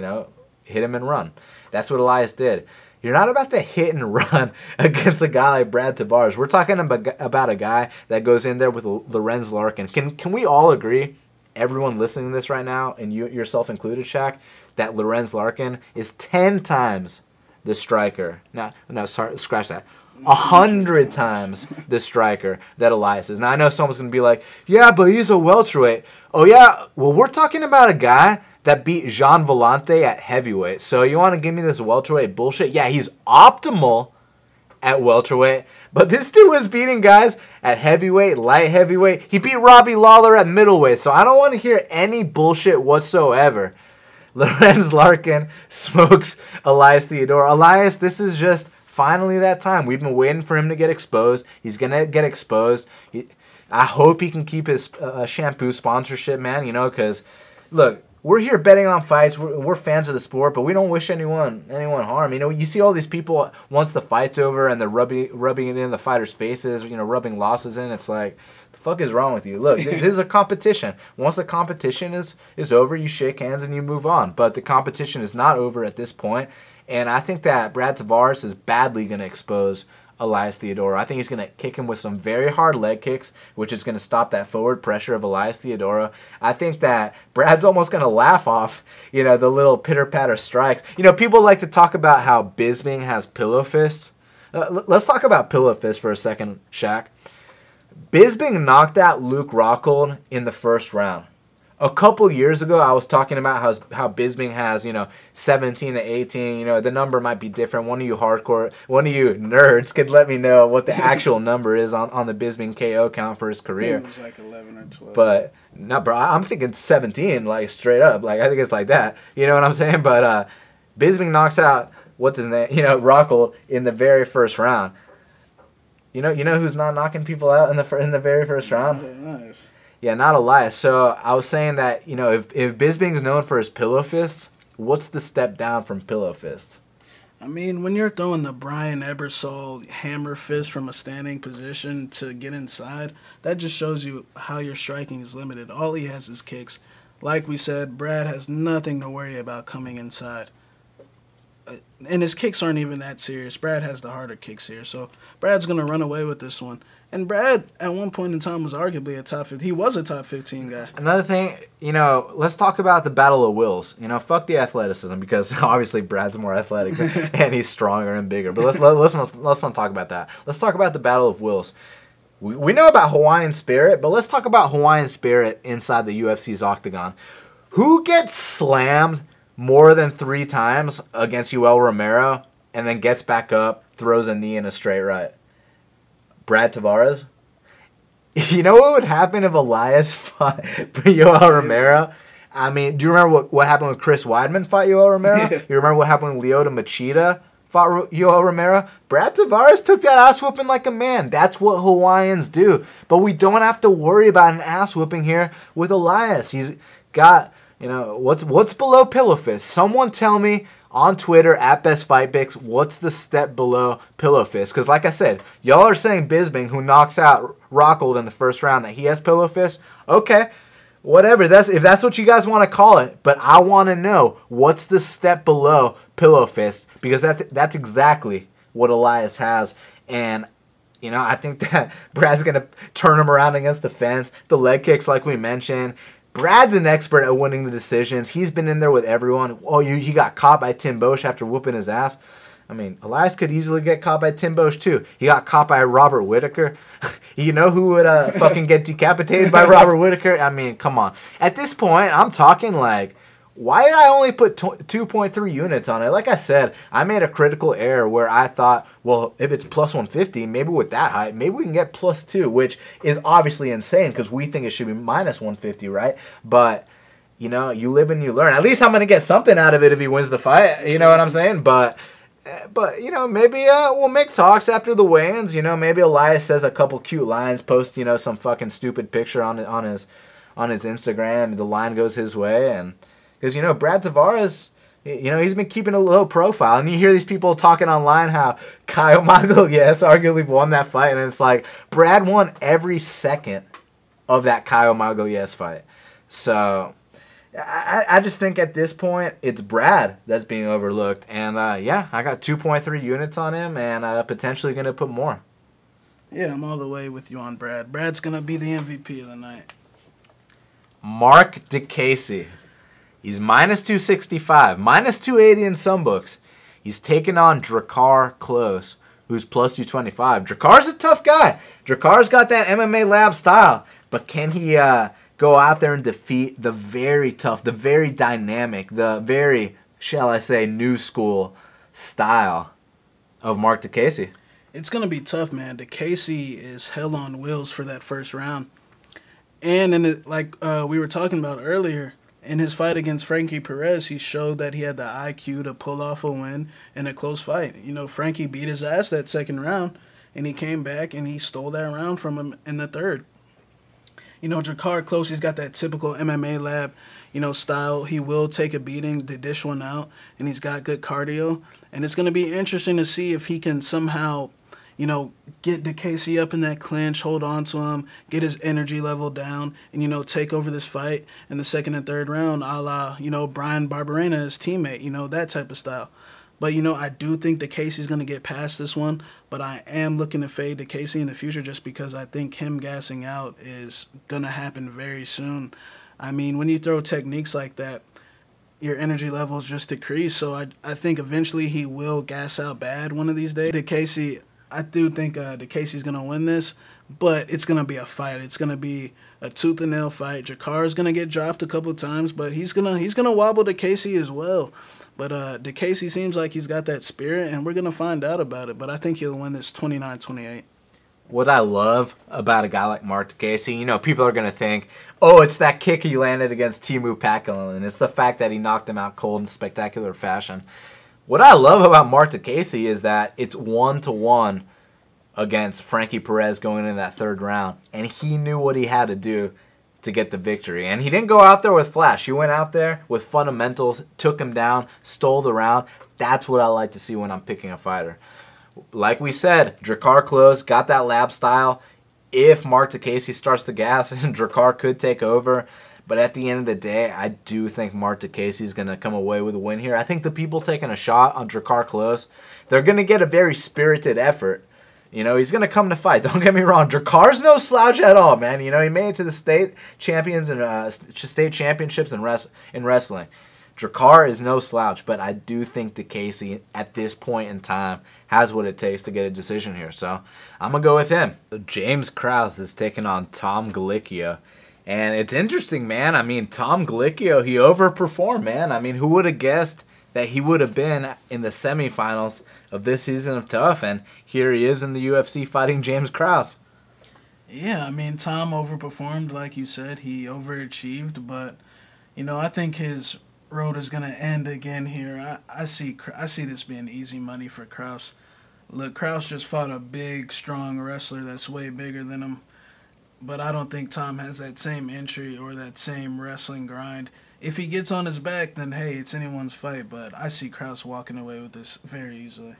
hit him and run. That's what Elias did. You're not about to hit and run against a guy like Brad Tavares. We're talking about a guy that goes in there with Lorenz Larkin. Can we all agree, everyone listening to this right now, and you yourself included, Shaq, that Lorenz Larkin is 10 times the striker? No, sorry, scratch that. 100 times the striker that Elias is. Now, I know someone's going to be like, yeah, but he's a welterweight. Oh, yeah? Well, we're talking about a guy that beat Jean Vellante at heavyweight. So you want to give me this welterweight bullshit? Yeah, he's optimal at welterweight, but this dude was beating guys at heavyweight, light heavyweight. He beat Robbie Lawler at middleweight, so I don't want to hear any bullshit whatsoever. Lorenz Larkin smokes Elias Theodorou. Elias, this is just finally that time. We've been waiting for him to get exposed. He's going to get exposed. I hope he can keep his shampoo sponsorship, man, you know, because, look, we're here betting on fights. We're fans of the sport, but we don't wish anyone harm. You know, you see all these people once the fight's over and they're rubbing it in the fighters' faces, you know, rubbing losses in. It's like, the fuck is wrong with you? Look, this is a competition. Once the competition is over, you shake hands and you move on. But the competition is not over at this point, and I think that Brad Tavares is badly going to expose Elias Theodorou. I think he's going to kick him with some very hard leg kicks, which is going to stop that forward pressure of Elias Theodorou. I think that Brad's almost going to laugh off, you know, the little pitter-patter strikes. You know, people like to talk about how Bisping has pillow fists. Let's talk about pillow fists for a second, Shaq. Bisping knocked out Luke Rockhold in the first round. A couple years ago, I was talking about how Bisping has, you know, 17 to 18. You know, the number might be different. One of you nerds could let me know what the actual number is on the Bisping KO count for his career. It was like 11 or 12. But, no, bro, I'm thinking 17, like, straight up. Like, I think it's like that. You know what I'm saying? But Bisping knocks out, what's his name? You know, Rockhold in the very first round. You know who's not knocking people out in the very first round? Yeah, nice. Yeah, not Elias. So I was saying that, you know, if Bisping's known for his pillow fists, what's the step down from pillow fists? I mean, when you're throwing the Brian Ebersol hammer fist from a standing position to get inside, that just shows you how your striking is limited. All he has is kicks. Like we said, Brad has nothing to worry about coming inside. And his kicks aren't even that serious. Brad has the harder kicks here. So Brad's going to run away with this one. And Brad, at one point in time, was arguably a top 15. He was a top 15 guy. Another thing, you know, let's talk about the battle of wills. You know, fuck the athleticism, because obviously Brad's more athletic and he's stronger and bigger. But let's not talk about that. Let's talk about the battle of wills. We know about Hawaiian Spirit, but let's talk about Hawaiian Spirit inside the UFC's octagon. Who gets slammed more than 3 times against Yoel Romero and then gets back up, throws a knee and a straight right? Brad Tavares. You know what would happen if Elias fought Yoel Romero? I mean, do you remember what happened when Chris Weidman fought Yoel Romero? Yeah. You remember what happened when Lyoto Machida fought Yoel Romero? Brad Tavares took that ass whooping like a man. That's what Hawaiians do. But we don't have to worry about an ass whooping here with Elias. He's got, you know, what's below pillow fist? Someone tell me on Twitter at BestFightPicks, what's the step below pillow fist? Because like I said, y'all are saying Bisping, who knocks out Rockhold in the first round, that he has pillow fist. Okay, whatever. If that's what you guys want to call it. But I want to know, what's the step below pillow fist? Because that's exactly what Elias has. And, you know, I think that Brad's going to turn him around against the fence. The leg kicks, like we mentioned. Brad's an expert at winning the decisions. He's been in there with everyone. Oh, he got caught by Tim Boesch after whooping his ass. I mean, Elias could easily get caught by Tim Boesch too. He got caught by Robert Whittaker. You know who would fucking get decapitated by Robert Whittaker? I mean, come on. At this point, I'm talking like, why did I only put 2.3 units on it? Like I said, I made a critical error where I thought, well, if it's plus 150, maybe with that height, maybe we can get plus 2, which is obviously insane because we think it should be minus 150, right? But, you know, you live and you learn. At least I'm going to get something out of it if he wins the fight. You know what I'm saying? But you know, maybe we'll make talks after the weigh-ins. You know, maybe Elias says a couple cute lines, post, you know, some fucking stupid picture on his Instagram. The line goes his way, and because, you know, Brad Tavares, you know, he's been keeping a low profile. And you hear these people talking online how Kyle Magalhaes arguably won that fight. And it's like, Brad won every second of that Kyle Magalhaes fight. So I just think at this point, it's Brad that's being overlooked. And, yeah, I got 2.3 units on him and potentially going to put more. Yeah, I'm all the way with you on Brad. Brad's going to be the MVP of the night. Mark DeCasey. He's minus 265, minus 280 in some books. He's taken on Drakkar Klose, who's plus 225. Drakkara's a tough guy. Drakkara's got that MMA lab style, but can he go out there and defeat the very tough, the very dynamic, the very, shall I say, new school style of Mark DeCasey? It's going to be tough, man. DeCasey is hell on wheels for that first round. And we were talking about earlier, in his fight against Frankie Perez, he showed that he had the IQ to pull off a win in a close fight. You know, Frankie beat his ass that second round, and he came back and he stole that round from him in the third. You know, Drakkar Klose, he's got that typical MMA lab, style. He will take a beating to dish one out, and he's got good cardio. And it's going to be interesting to see if he can somehow, get DeCasey up in that clinch, hold on to him, get his energy level down, and, take over this fight in the second and third round, a la, Brian Barberena, his teammate, that type of style. But, I do think DeCasey's going to get past this one, but I am looking to fade DeCasey in the future just because I think him gassing out is going to happen very soon. I mean, when you throw techniques like that, your energy levels just decrease. So I think eventually he will gas out bad one of these days. DeCasey, I do think DeCasey's going to win this, but it's going to be a fight. It's going to be a tooth and nail fight. Drakkara's going to get dropped a couple of times, but he's gonna wobble DeCasey as well. But DeCasey seems like he's got that spirit, and we're going to find out about it. But I think he'll win this 29-28. What I love about a guy like Mark DeCasey, people are going to think, oh, it's that kick he landed against Teemu Packalén, and it's the fact that he knocked him out cold in spectacular fashion. What I love about Mark DeCasey is that it's 1-1 against Frankie Perez going into that third round, and he knew what he had to do to get the victory. And he didn't go out there with flash. He went out there with fundamentals, took him down, stole the round. That's what I like to see when I'm picking a fighter. Like we said, Drakkar Klose got that lab style. If Mark DeCasey starts the gas, Drakkar could take over. But at the end of the day, I do think Mark DeCasey is going to come away with a win here. I think the people taking a shot on Drakkar Klose, they're going to get a very spirited effort. He's going to come to fight. Don't get me wrong. Drakkar's no slouch at all, man. He made it to the state champions and state championships in wrestling. Drakkar is no slouch, but I do think DeCasey, at this point in time, has what it takes to get a decision here. So I'm going to go with him. James Krauss is taking on Tom Galiardo. And it's interesting, man. I mean, Tom Galiardo, he overperformed, man. I mean, who would have guessed that he would have been in the semifinals of this season of TUF? And here he is in the UFC fighting James Krauss. Yeah, I mean, Tom overperformed, like you said. He overachieved, but, I think his road is going to end again here. I see this being easy money for Krauss. Look, Krauss just fought a big, strong wrestler that's way bigger than him. But I don't think Tom has that same entry or that same wrestling grind. If he gets on his back, then, hey, it's anyone's fight. But I see Krauss walking away with this very easily.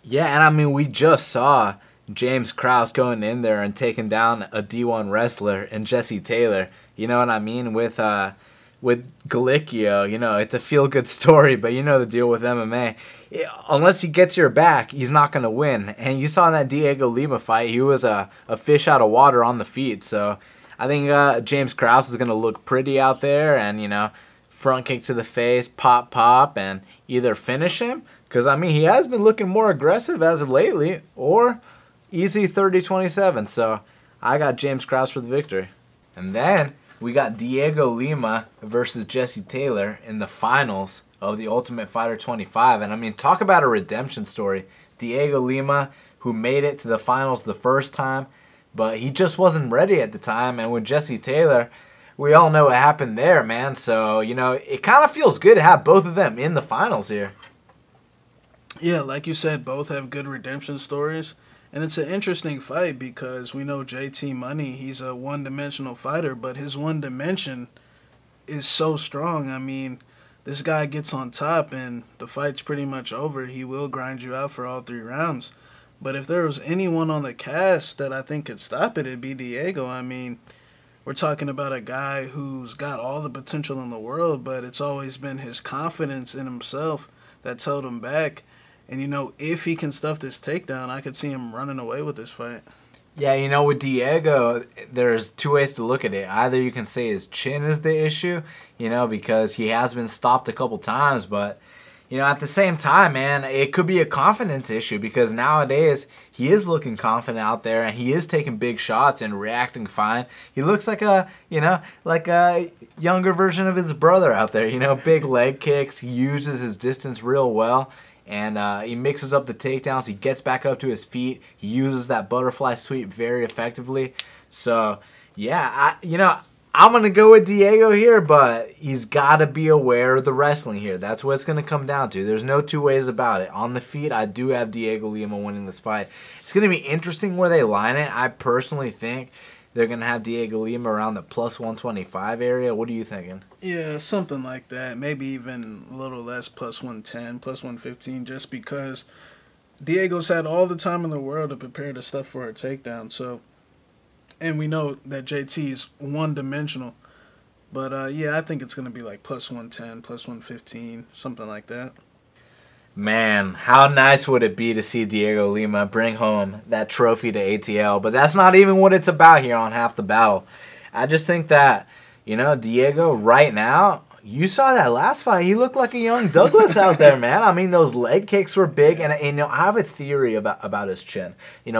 Yeah, and I mean, we just saw James Krauss going in there and taking down a D1 wrestler and Jesse Taylor. You know what I mean? With Galiardo, it's a feel-good story, but you know the deal with MMA. Unless he gets your back, he's not going to win. And you saw in that Diego Lima fight, he was a fish out of water on the feet. So I think James Krauss is going to look pretty out there and, front kick to the face, pop, and either finish him. Because, I mean, he has been looking more aggressive as of lately, or easy 30-27. So I got James Krauss for the victory. And then we got Diego Lima versus Jesse Taylor in the finals of the Ultimate Fighter 25. And I mean, talk about a redemption story. Diego Lima, who made it to the finals the first time, but he just wasn't ready at the time. And with Jesse Taylor, we all know what happened there, man. So, it kind of feels good to have both of them in the finals here. Yeah, like you said, both have good redemption stories. And it's an interesting fight because we know JT Money, he's a one-dimensional fighter, but his one dimension is so strong. I mean, this guy gets on top and the fight's pretty much over. He will grind you out for all 3 rounds. But if there was anyone on the cast that I think could stop it, it'd be Diego. I mean, we're talking about a guy who's got all the potential in the world, but it's always been his confidence in himself that's held him back. And, if he can stuff this takedown, I could see him running away with this fight. Yeah, with Diego, there's 2 ways to look at it. Either you can say his chin is the issue, because he has been stopped a couple times, but, At the same time, man, it could be a confidence issue because nowadays he is looking confident out there and he is taking big shots and reacting fine. He looks like a younger version of his brother out there. Big leg kicks. He uses his distance real well. And he mixes up the takedowns. He gets back up to his feet. He uses that butterfly sweep very effectively. So, yeah, I'm going to go with Diego here, but he's got to be aware of the wrestling here. That's what it's going to come down to. There's no two ways about it. On the feet, I do have Diego Lima winning this fight. It's going to be interesting where they line it. I personally think they're going to have Diego Lima around the plus 125 area. What are you thinking? Yeah, something like that. Maybe even a little less, plus 110, plus 115, just because Diego's had all the time in the world to prepare the stuff for a takedown. So, and we know that JT's one-dimensional. But, yeah, I think it's going to be like plus 110, plus 115, something like that. Man, how nice would it be to see Diego Lima bring home that trophy to ATL? But that's not even what it's about here on Half the Battle. I just think that, Diego right now, you saw that last fight. He looked like a young Douglas out there, man. I mean, those leg kicks were big. And I have a theory about his chin.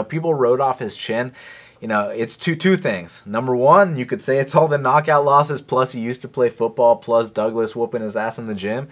People wrote off his chin. It's two things. Number one, you could say it's all the knockout losses, plus he used to play football, plus Douglas whooping his ass in the gym.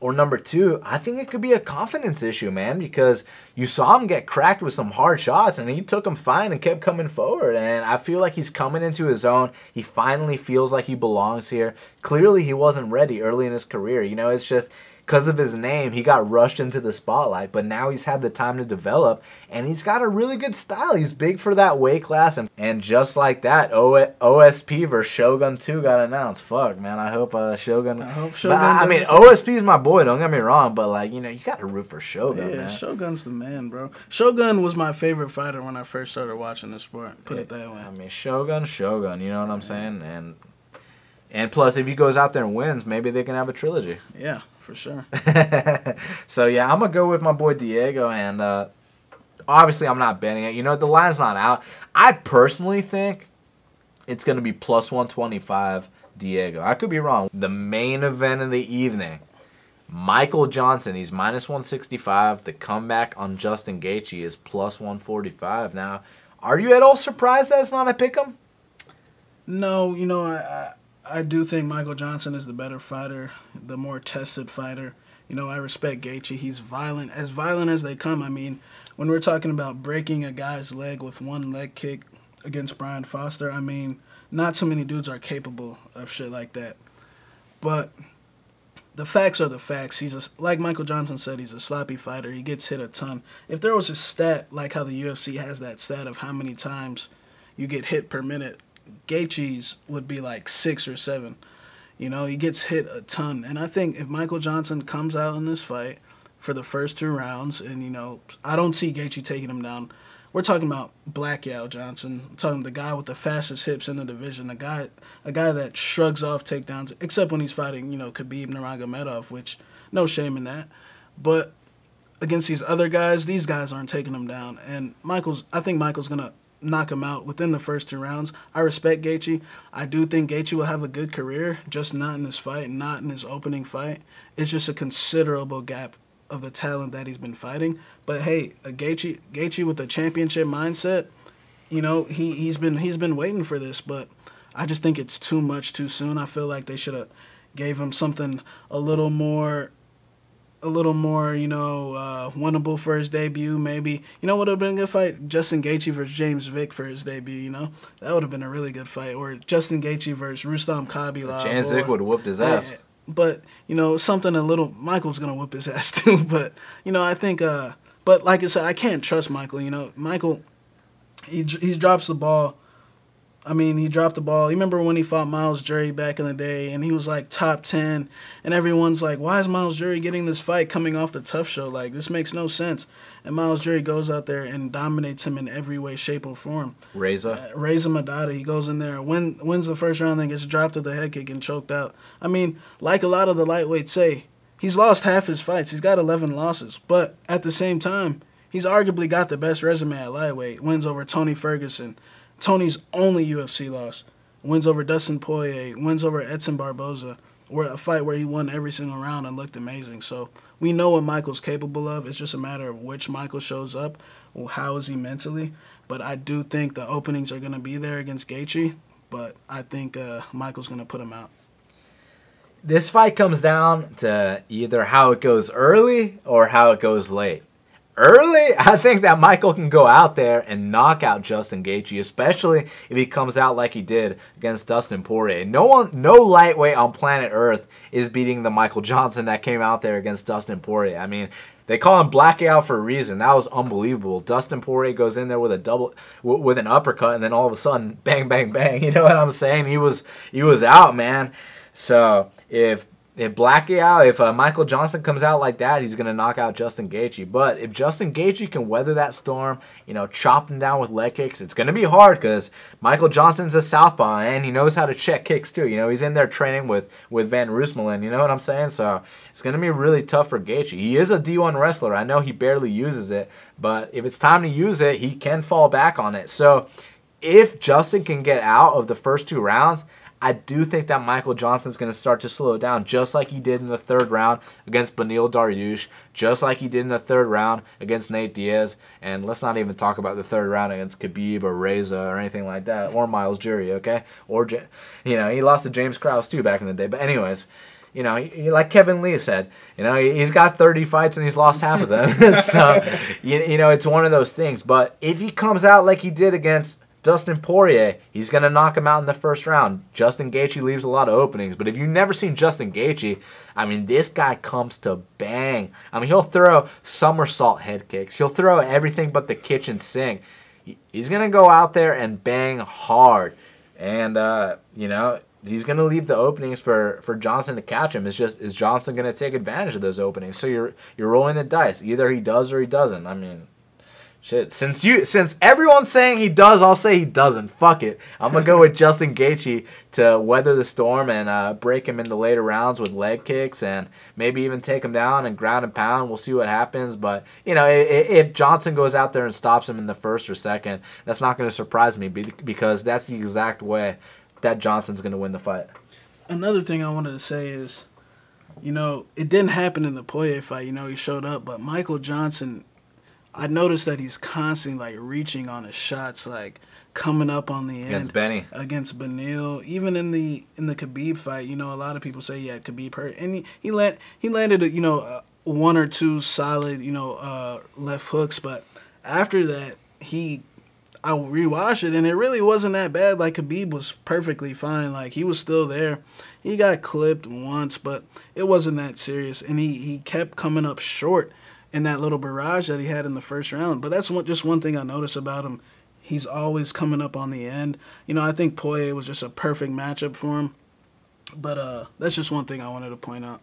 Or number two, I think it could be a confidence issue, man, because you saw him get cracked with some hard shots, and he took them fine and kept coming forward. And I feel like he's coming into his own. He finally feels like he belongs here. Clearly, he wasn't ready early in his career. It's just because of his name, he got rushed into the spotlight, but now he's had the time to develop, and he's got a really good style. He's big for that weight class, and just like that, OSP versus Shogun 2 got announced. Fuck, man, I hope Shogun... I hope Shogun OSP is my boy, don't get me wrong, but, you got to root for Shogun, yeah, man. Shogun's the man, bro. Shogun was my favorite fighter when I first started watching the sport, put it that way. I mean, Shogun, you know what I'm saying? And plus, if he goes out there and wins, maybe they can have a trilogy. Yeah. For sure. So, yeah, I'm going to go with my boy Diego, and obviously I'm not betting it. The line's not out. I personally think it's going to be plus 125 Diego. I could be wrong. The main event of the evening, Michael Johnson, he's minus 165. The comeback on Justin Gaethje is plus 145. Now, are you at all surprised that it's not a pick'em? No, I do think Michael Johnson is the better fighter, the more tested fighter. I respect Gaethje. He's violent as they come. I mean, when we're talking about breaking a guy's leg with one leg kick against Brian Foster, I mean, not so many dudes are capable of shit like that. But the facts are the facts. Like Michael Johnson said, he's a sloppy fighter. He gets hit a ton. If there was a stat, like how the UFC has that stat of how many times you get hit per minute, Gaethje's would be like 6 or 7. He gets hit a ton. And I think if Michael Johnson comes out in this fight for the first 2 rounds, and, I don't see Gaethje taking him down. We're talking about Black Yao Johnson. I'm talking the guy with the fastest hips in the division, a guy that shrugs off takedowns, except when he's fighting, Khabib Nurmagomedov, which no shame in that. But against these other guys, these guys aren't taking him down. And I think Michael's going to knock him out within the first 2 rounds. I respect Gaethje. I do think Gaethje will have a good career, just not in this fight, not in his opening fight. It's just a considerable gap of the talent that he's been fighting. But hey, Gaethje with a championship mindset, he's been waiting for this, but I just think it's too much too soon. I feel like they should have gave him something a little more, winnable for his debut, maybe. What would have been a good fight? Justin Gaethje versus James Vick for his debut, That would have been a really good fight. Or Justin Gaethje versus Rustam Khabilov. James Vick would have whooped his ass. But, something a little... Michael's going to whoop his ass too. But, I think... but like I said, I can't trust Michael. Michael, he drops the ball. I mean, he dropped the ball. You remember when he fought Miles Jury back in the day, and he was like top 10, and everyone's like, why is Miles Jury getting this fight coming off the TUF show? Like, this makes no sense. And Miles Jury goes out there and dominates him in every way, shape, or form. Reza Madada, he goes in there, wins the first round, then gets dropped with a head kick and choked out. I mean, like a lot of the lightweights say, he's lost half his fights. He's got 11 losses. But at the same time, he's arguably got the best resume at lightweight. Wins over Tony Ferguson. Tony's only UFC loss. Wins over Dustin Poirier. Wins over Edson Barboza. where a fight where he won every single round and looked amazing. So we know what Michael's capable of. It's just a matter of which Michael shows up. Well, how is he mentally? But I do think the openings are going to be there against Gaethje. But I think Michael's going to put him out. This fight comes down to either how it goes early or how it goes late. Early, I think that Michael can go out there and knock out Justin Gaethje, especially if he comes out like he did against Dustin Poirier. No lightweight on planet Earth is beating the Michael Johnson that came out there against Dustin Poirier. I mean, they call him blackout for a reason. That was unbelievable. Dustin Poirier goes in there with with an uppercut, and then all of a sudden, bang, bang, bang. You know what I'm saying? He was out, man. So if Michael Johnson comes out like that, he's going to knock out Justin Gaethje. But if Justin Gaethje can weather that storm, chop him down with leg kicks, it's going to be hard because Michael Johnson's a southpaw and he knows how to check kicks too. He's in there training with Van Roosmalen, you know what I'm saying? So it's going to be really tough for Gaethje. He is a D1 wrestler. I know he barely uses it, but if it's time to use it, he can fall back on it. So if Justin can get out of the first 2 rounds, I do think that Michael Johnson's going to start to slow down, just like he did in the 3rd round against Beneil Dariush, just like he did in the 3rd round against Nate Diaz, and let's not even talk about the 3rd round against Khabib or Reza or anything like that, or Miles Jury, okay? Or, he lost to James Krauss too back in the day, but anyways, like Kevin Lee said, he's got 30 fights and he's lost half of them, so, it's one of those things, but if he comes out like he did against Dustin Poirier, he's going to knock him out in the 1st round. Justin Gaethje leaves a lot of openings. But if you've never seen Justin Gaethje, this guy comes to bang. He'll throw somersault head kicks. He'll throw everything but the kitchen sink. He's going to go out there and bang hard. And, he's going to leave the openings for Johnson to catch him. It's just, is Johnson going to take advantage of those openings? So you're rolling the dice. Either he does or he doesn't. Shit, since everyone's saying he does, I'll say he doesn't. Fuck it. I'm going to go with Justin Gaethje to weather the storm and break him in the later rounds with leg kicks and maybe even take him down and ground and pound. We'll see what happens. But, if Johnson goes out there and stops him in the 1st or 2nd, that's not going to surprise me because that's the exact way that Johnson's going to win the fight. Another thing I wanted to say is, it didn't happen in the Poirier fight. He showed up, but Michael Johnson, I noticed that he's constantly reaching on his shots, coming up on the end against Beneil. Even in the Khabib fight, a lot of people say he had Khabib hurt, and he landed 1 or 2 solid left hooks, but after that I rewatched it and it really wasn't that bad. Khabib was perfectly fine, he was still there. He got clipped once, but it wasn't that serious, and he kept coming up short in that little barrage that he had in the 1st round. But that's just one thing I noticed about him. He's always coming up on the end. I think Poirier was just a perfect matchup for him. But that's just one thing I wanted to point out.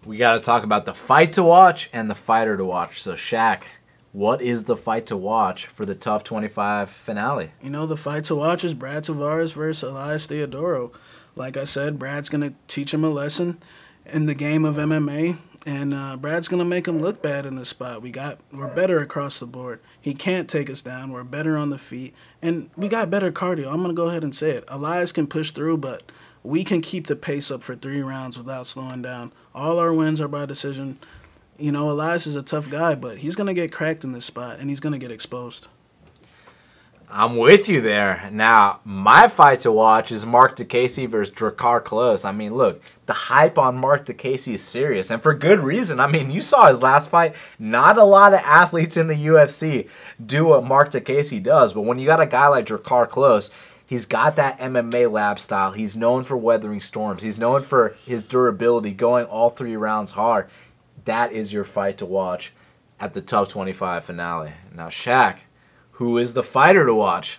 We got to talk about the fight to watch and the fighter to watch. So, Shaq, what is the fight to watch for the TUF 25 finale? The fight to watch is Brad Tavares versus Elias Theodorou. Like I said, Brad's going to teach him a lesson in the game of MMA. And Brad's going to make him look bad in this spot. We're better across the board. He can't take us down. We're better on the feet. And we got better cardio. I'm going to go ahead and say it. Elias can push through, but we can keep the pace up for 3 rounds without slowing down. All our wins are by decision. Elias is a tough guy, but he's going to get cracked in this spot, and he's going to get exposed. I'm with you there. Now, my fight to watch is Mark DeCasey versus Drakkar Klose. Look, the hype on Mark DeCasey is serious, and for good reason. You saw his last fight. Not a lot of athletes in the UFC do what Mark DeCasey does, but when you got a guy like Drakkar Klose, he's got that MMA lab style. He's known for weathering storms. He's known for his durability, going all 3 rounds hard. That is your fight to watch at the TUF 25 finale. Now, Shaq, who is the fighter to watch?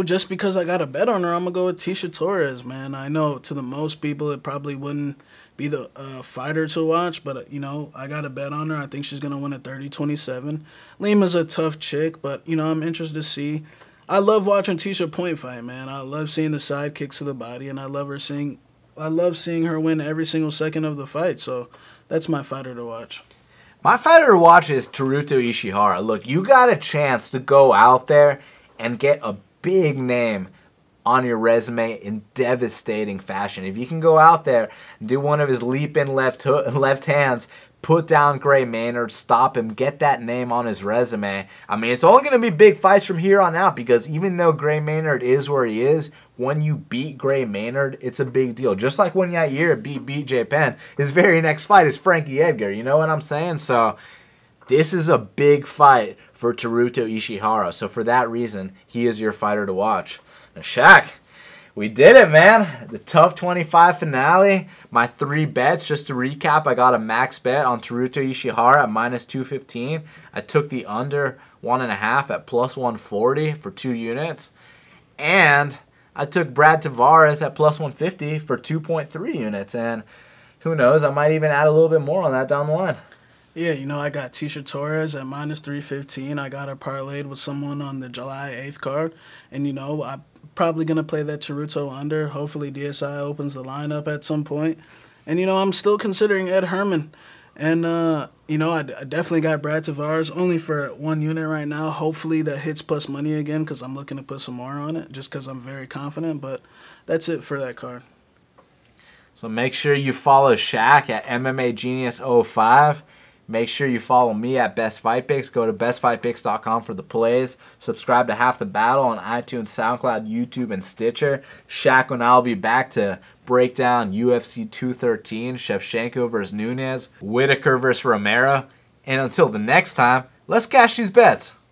Just because I got a bet on her, I'm going to go with Tecia Torres, man. I know to the most people it probably wouldn't be the fighter to watch, but, I got a bet on her. I think she's going to win at 30-27. Lima's a tough chick, but, I'm interested to see. I love watching Tecia point fight, man. I love seeing the side kicks to the body, and I love seeing her win every single second of the fight. So that's my fighter to watch. My fighter to watch is Teruto Ishihara. Look, you got a chance to go out there and get a big name on your resume in devastating fashion. If you can go out there and do one of his leap-in left hands, put down Gray Maynard, stop him, get that name on his resume. I mean, it's all going to be big fights from here on out, because even though Gray Maynard is where he is, when you beat Gray Maynard, it's a big deal. Just like when Yair beat BJ Penn, his very next fight is Frankie Edgar. You know what I'm saying? So this is a big fight for Teruto Ishihara. So for that reason, he is your fighter to watch. Now, Shaq, we did it, man. The TUF 25 finale. My 3 bets, just to recap, I got a max bet on Teruto Ishihara at -215. I took the under 1.5 at +140 for 2 units. And I took Brad Tavares at +150 for 2.3 units. And who knows, I might even add a little bit more on that down the line. Yeah, you know, I got Tisha Torres at -315. I got her parlayed with someone on the July 8th card. And, you know, I'm probably going to play that Teruto under. Hopefully DSI opens the lineup at some point. And, you know, I'm still considering Ed Herman. And, you know, I definitely got Brad Tavares only for 1 unit right now. Hopefully that hits plus money again, because I'm looking to put some more on it just because I'm very confident. But that's it for that card. So make sure you follow Shaq at MMA Genius 05. Make sure you follow me at Best Fight Picks. Go to bestfightpicks.com for the plays. Subscribe to Half the Battle on iTunes, SoundCloud, YouTube, and Stitcher. Shaq and I will be back to break down UFC 213, Shevchenko versus Nunes, Whitaker versus Romero. And until the next time, let's cash these bets.